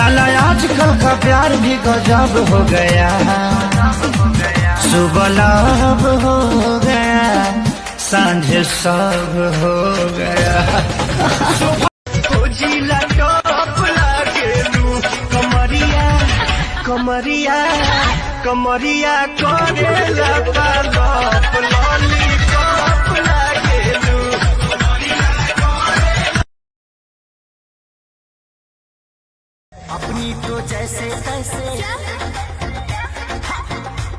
साला आजकल का प्यार भी गजब हो गया, सुबह लव हो गया, सांझ सब हो गया। कमरिया कमरिया करेला पालप लॉलीपॉप लागेलू। अपनी तो जैसे तैसे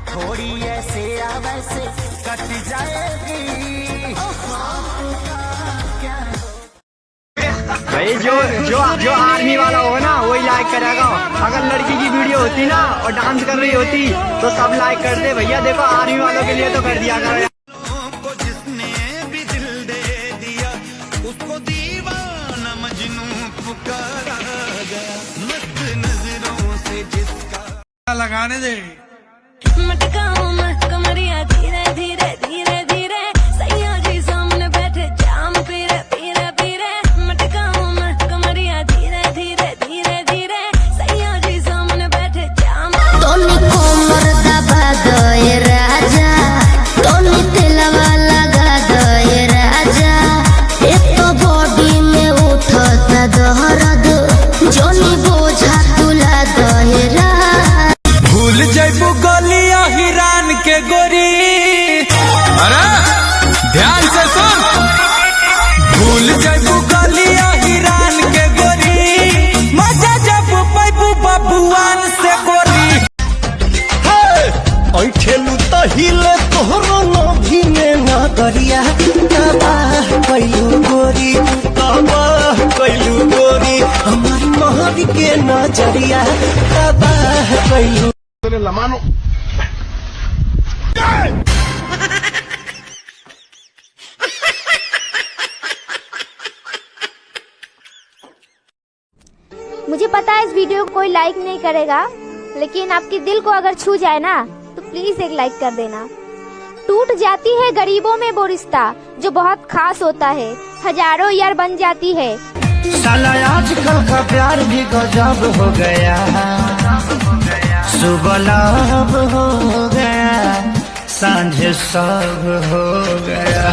थोड़ी ऐसे या वैसे कट जाएगी। भाई जो आर्मी वाला होगा ना वही लाइक करेगा। अगर लड़की की वीडियो होती ना और डांस कर रही होती तो सब लाइक करते। भैया देखो आर्मी वालों के लिए तो कर दिया करो। जिसने भी दिल दे दिया उसको दीवाना मजनू पुकारा गया, मस्त नजरों से जिसका लगाने दे। मटकाऊं मैं कमरिया धीरे धीरे धीरे धीरे, सैया जी सामने बैठे जाम पीरे पीरे पीरे। मटकाऊं मैं कमरिया धीरे धीरे धीरे धीरे, सैया जी सामने बैठे जाम। तोनी कोमर दबा गए राजा, तोनी तेलवा लगा गए राजा। एक तो बॉडी में उठता दर्द, जोनी बोझा तुला गए राजा। भूल जैबू गलिया हिरान के गोरी, अरे ध्यान से सुन। भूल जैबू गलिया हिरान के गोरी, मजा जब पैबू बबुआन से गोरी। ऐठेलू तहिले तोहरो नभी में नगरिया, तबाह कैलू गोरी, तबाह कैलू गोरी। हमारी महर के नजरिया तबाह कैलू। la mano. मुझे पता है इस वीडियो को कोई लाइक नहीं करेगा, लेकिन आपके दिल को अगर छू जाए ना तो प्लीज एक लाइक कर देना। टूट जाती है गरीबों में वो रिश्ता जो बहुत खास होता है, हजारों यार बन जाती है। साला आजकल का प्यार भी गजब हो गया, सुबह लव हो गया, सांझ सब हो गया।